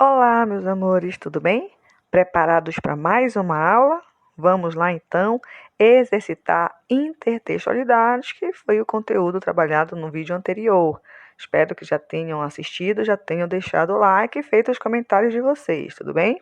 Olá, meus amores, tudo bem? Preparados para mais uma aula? Vamos lá então exercitar intertextualidades, que foi o conteúdo trabalhado no vídeo anterior. Espero que já tenham assistido, já tenham deixado o like e feito os comentários de vocês, tudo bem?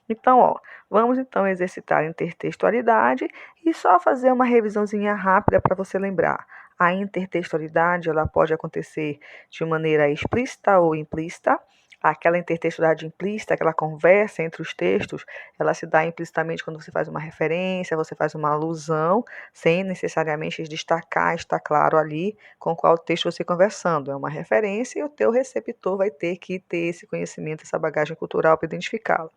Então, vamos então exercitar a intertextualidade e só fazer uma revisãozinha rápida para você lembrar. A intertextualidade, ela pode acontecer de maneira explícita ou implícita. Aquela intertextualidade implícita, aquela conversa entre os textos, ela se dá implicitamente quando você faz uma referência, você faz uma alusão, sem necessariamente destacar, está claro ali com qual texto você está conversando. É uma referência e o teu receptor vai ter que ter esse conhecimento, essa bagagem cultural para identificá-la.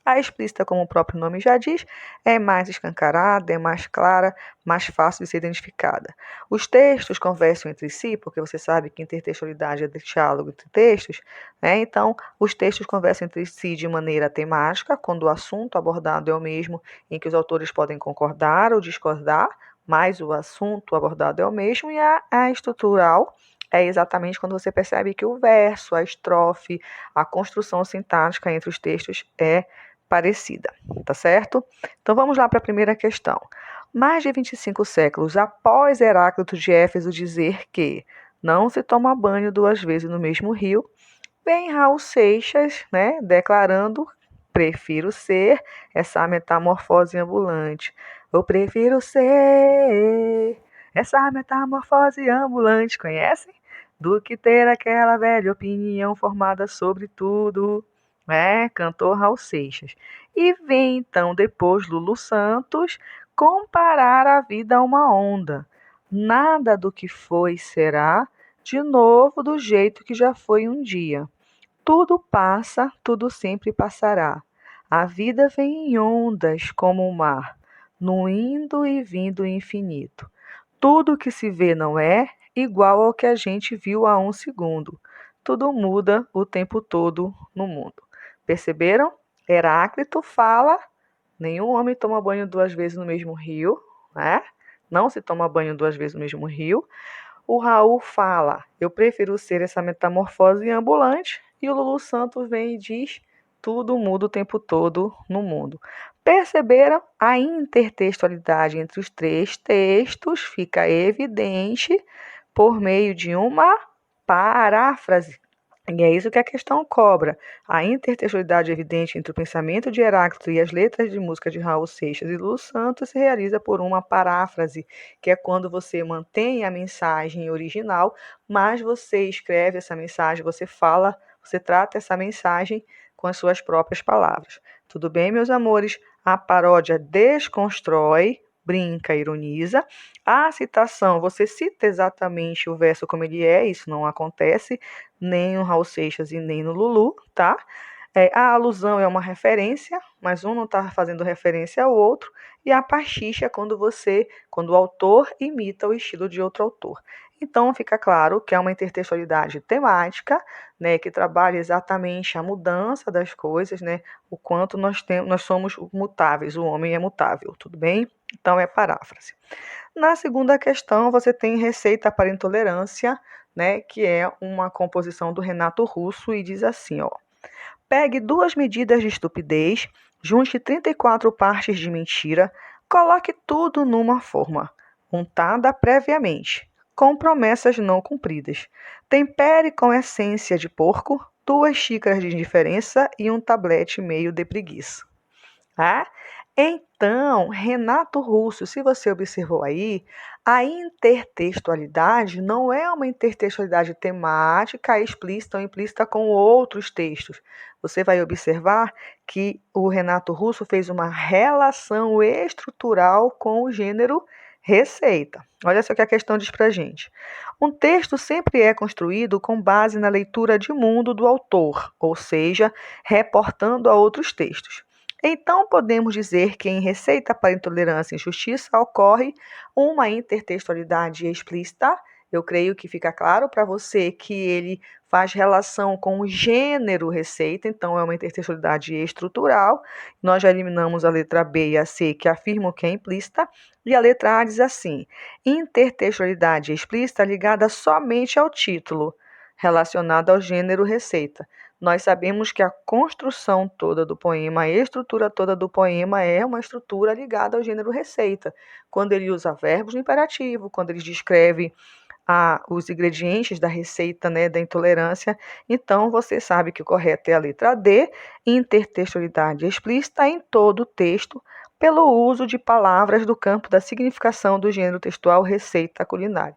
A explícita, como o próprio nome já diz, é mais escancarada, é mais clara, mais fácil de ser identificada. Os textos conversam entre si, porque você sabe que intertextualidade é diálogo entre textos, né? Então, os textos conversam entre si de maneira temática, quando o assunto abordado é o mesmo, em que os autores podem concordar ou discordar, mas o assunto abordado é o mesmo, e a estrutural é exatamente quando você percebe que o verso, a estrofe, a construção sintática entre os textos é parecida, tá certo? Então vamos lá para a primeira questão. Mais de 25 séculos após Heráclito de Éfeso dizer que não se toma banho duas vezes no mesmo rio, vem Raul Seixas, né, declarando: prefiro ser essa metamorfose ambulante. Eu prefiro ser essa metamorfose ambulante, conhecem? Do que ter aquela velha opinião formada sobre tudo. Cantou Raul Seixas. E vem então depois Lulu Santos comparar a vida a uma onda. Nada do que foi será de novo do jeito que já foi um dia. Tudo passa, tudo sempre passará. A vida vem em ondas como o mar, no indo e vindo infinito. Tudo que se vê não é igual ao que a gente viu há um segundo. Tudo muda o tempo todo no mundo. Perceberam? Heráclito fala: nenhum homem toma banho duas vezes no mesmo rio, né? Não se toma banho duas vezes no mesmo rio. O Raul fala: eu prefiro ser essa metamorfose ambulante. E o Lulu Santos vem e diz: tudo muda o tempo todo no mundo. Perceberam? A intertextualidade entre os três textos fica evidente por meio de uma paráfrase. E é isso que a questão cobra. A intertextualidade evidente entre o pensamento de Heráclito e as letras de música de Raul Seixas e Lulu Santos se realiza por uma paráfrase, que é quando você mantém a mensagem original, mas você escreve essa mensagem, você fala, você trata essa mensagem com as suas próprias palavras. Tudo bem, meus amores? A paródia desconstrói, brinca, ironiza. A citação, você cita exatamente o verso como ele é, isso não acontece nem no Raul Seixas e nem no Lulu, tá? A alusão é uma referência, mas um não está fazendo referência ao outro, e a pastiche é quando o autor imita o estilo de outro autor. Então fica claro que é uma intertextualidade temática, né, que trabalha exatamente a mudança das coisas, né, o quanto nós somos mutáveis, o homem é mutável, tudo bem? Então é paráfrase. Na segunda questão, você tem Receita para Intolerância, né, que é uma composição do Renato Russo e diz assim, ó: pegue duas medidas de estupidez, junte 34 partes de mentira, coloque tudo numa forma, untada previamente, com promessas não cumpridas. Tempere com essência de porco, 2 xícaras de indiferença e um tablete meio de preguiça. Tá? Então, Renato Russo, se você observou aí, a intertextualidade não é uma intertextualidade temática, explícita ou implícita com outros textos. Você vai observar que o Renato Russo fez uma relação estrutural com o gênero receita. Olha só o que a questão diz para a gente. Um texto sempre é construído com base na leitura de mundo do autor, ou seja, reportando a outros textos. Então, podemos dizer que em Receita para Intolerância e Injustiça ocorre uma intertextualidade explícita. Eu creio que fica claro para você que ele faz relação com o gênero receita, então é uma intertextualidade estrutural. Nós já eliminamos a letra B e a C, que afirmam que é implícita, e a letra A diz assim: intertextualidade explícita ligada somente ao título, relacionada ao gênero receita. nós sabemos que a construção toda do poema, a estrutura toda do poema é uma estrutura ligada ao gênero receita, quando ele usa verbos no imperativo, quando ele descreve os ingredientes da receita, né, da intolerância. Então, você sabe que o correto é a letra D, intertextualidade explícita em todo o texto, pelo uso de palavras do campo da significação do gênero textual receita culinária.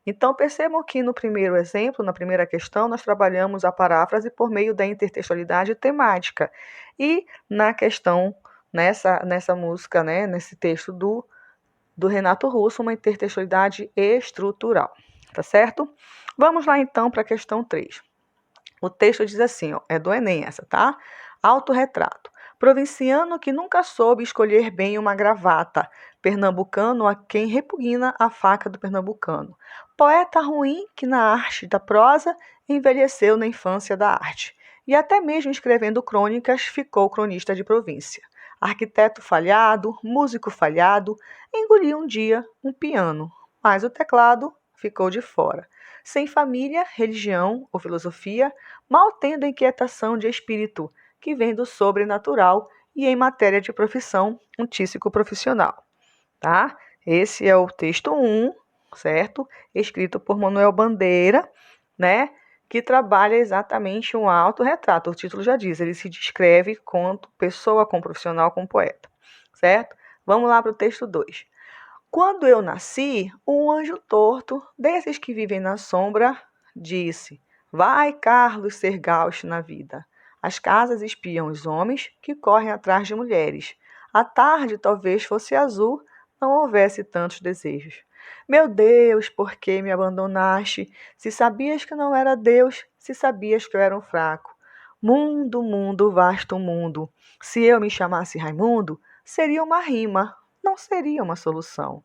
Então, percebam que no primeiro exemplo, na primeira questão, nós trabalhamos a paráfrase por meio da intertextualidade temática. E na questão, nessa música, né, nesse texto do Renato Russo, uma intertextualidade estrutural. Tá certo? Vamos lá então para a questão 3. O texto diz assim, ó, é do Enem essa, tá? Autorretrato. Provinciano que nunca soube escolher bem uma gravata, pernambucano a quem repugna a faca do pernambucano. Poeta ruim que na arte da prosa envelheceu na infância da arte. E até mesmo escrevendo crônicas ficou cronista de província. Arquiteto falhado, músico falhado, engoliu um dia um piano, mas o teclado ficou de fora. Sem família, religião ou filosofia, mal tendo inquietação de espírito, que vem do sobrenatural e em matéria de profissão, um tísico profissional. Tá? Esse é o texto 1, certo? Escrito por Manuel Bandeira, né? Que trabalha exatamente um autorretrato. O título já diz, ele se descreve quanto pessoa, como profissional, como poeta, certo? Vamos lá para o texto 2. Quando eu nasci, um anjo torto, desses que vivem na sombra, disse: vai, Carlos, ser gaucho na vida. As casas espiam os homens que correm atrás de mulheres. A tarde talvez fosse azul, não houvesse tantos desejos. Meu Deus, por que me abandonaste? Se sabias que não era Deus, se sabias que eu era um fraco. Mundo, mundo, vasto mundo. Se eu me chamasse Raimundo, seria uma rima, não seria uma solução.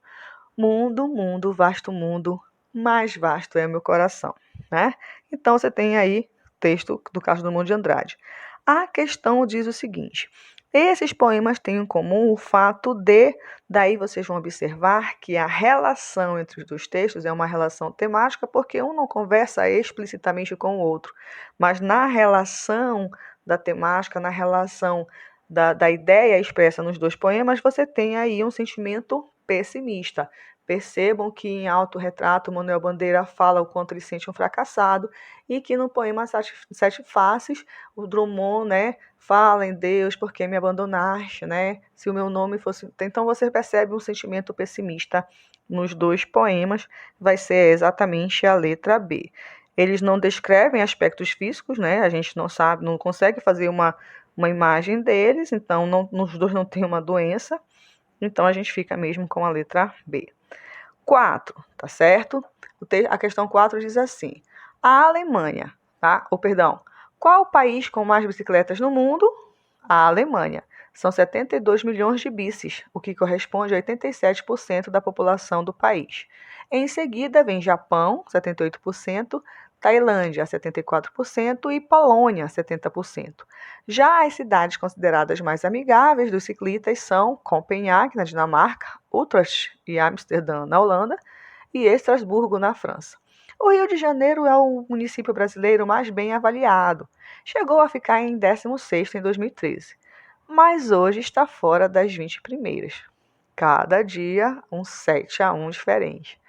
Mundo, mundo, vasto mundo, mais vasto é meu coração, né? Então você tem aí o texto do Carlos Drummond de Andrade. A questão diz o seguinte: esses poemas têm em comum o fato de, daí vocês vão observar que a relação entre os dois textos é uma relação temática, porque um não conversa explicitamente com o outro, mas na relação da temática, na relação da ideia expressa nos dois poemas, você tem aí um sentimento pessimista. Percebam que em Autorretrato, Manuel Bandeira fala o quanto ele sente um fracassado e que no poema Sete Faces, o Drummond, né, fala em Deus, por que me abandonaste, né? Se o meu nome fosse... Então você percebe um sentimento pessimista nos dois poemas, vai ser exatamente a letra B. Eles não descrevem aspectos físicos, né? A gente não sabe, não consegue fazer uma imagem deles, então nos dois não tem uma doença, então a gente fica mesmo com a letra B. 4, tá certo? A questão 4 diz assim: a Alemanha, tá? Perdão, qual o país com mais bicicletas no mundo? A Alemanha. São 72 milhões de bicis, o que corresponde a 87% da população do país. Em seguida vem Japão, 78%, Tailândia, 74% e Polônia, 70%. Já as cidades consideradas mais amigáveis dos ciclistas são Copenhague, na Dinamarca, Utrecht e Amsterdã, na Holanda, e Estrasburgo, na França. O Rio de Janeiro é o município brasileiro mais bem avaliado. Chegou a ficar em 16º em 2013, mas hoje está fora das 20 primeiras. Cada dia um 7-1 diferente.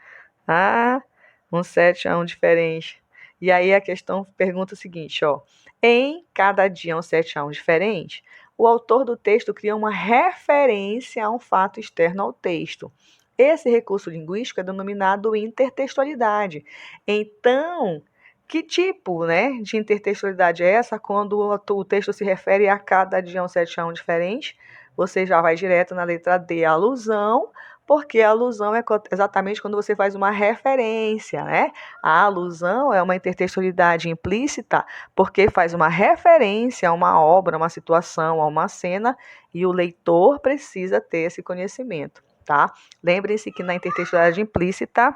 Um 7-1 diferente. E aí a questão pergunta o seguinte, ó. Em cada dia um 7-1 diferente, o autor do texto cria uma referência a um fato externo ao texto. Esse recurso linguístico é denominado intertextualidade. Então, que tipo, né, de intertextualidade é essa quando o texto se refere a cada dia um 7-1 diferente? Você já vai direto na letra D, alusão, porque a alusão é exatamente quando você faz uma referência, né? A alusão é uma intertextualidade implícita porque faz uma referência a uma obra, a uma situação, a uma cena, e o leitor precisa ter esse conhecimento, tá? Lembrem-se que na intertextualidade implícita,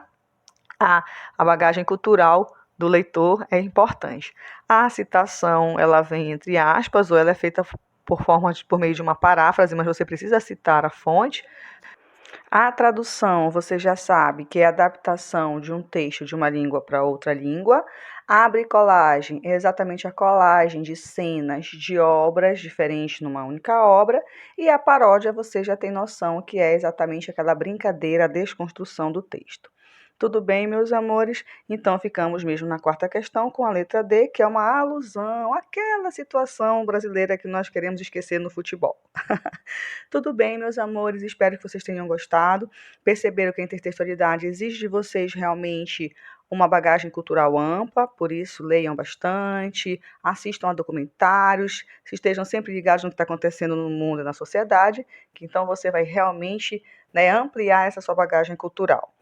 a bagagem cultural do leitor é importante. A citação, ela vem entre aspas, ou ela é feita por meio de uma paráfrase, mas você precisa citar a fonte. A tradução, você já sabe que é a adaptação de um texto de uma língua para outra língua. A bricolagem é exatamente a colagem de cenas de obras diferentes numa única obra. E a paródia, você já tem noção que é exatamente aquela brincadeira, a desconstrução do texto. Tudo bem, meus amores? Então ficamos mesmo na quarta questão com a letra D, que é uma alusão àquela situação brasileira que nós queremos esquecer no futebol. Tudo bem, meus amores, espero que vocês tenham gostado. Perceberam que a intertextualidade exige de vocês realmente uma bagagem cultural ampla, por isso leiam bastante, assistam a documentários, se estejam sempre ligados no que está acontecendo no mundo e na sociedade, que então você vai realmente, né, ampliar essa sua bagagem cultural.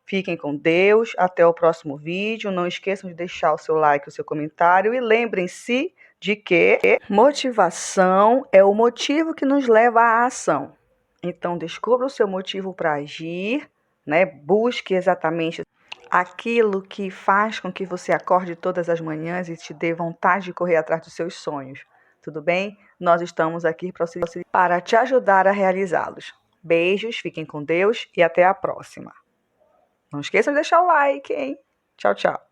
Fiquem com Deus, até o próximo vídeo. Não esqueçam de deixar o seu like, o seu comentário e lembrem-se de que motivação é o motivo que nos leva à ação. Então, descubra o seu motivo para agir, né? Busque exatamente aquilo que faz com que você acorde todas as manhãs e te dê vontade de correr atrás dos seus sonhos. Tudo bem? Nós estamos aqui para te ajudar a realizá-los. Beijos, fiquem com Deus e até a próxima. Não esqueçam de deixar o like, hein? Tchau, tchau.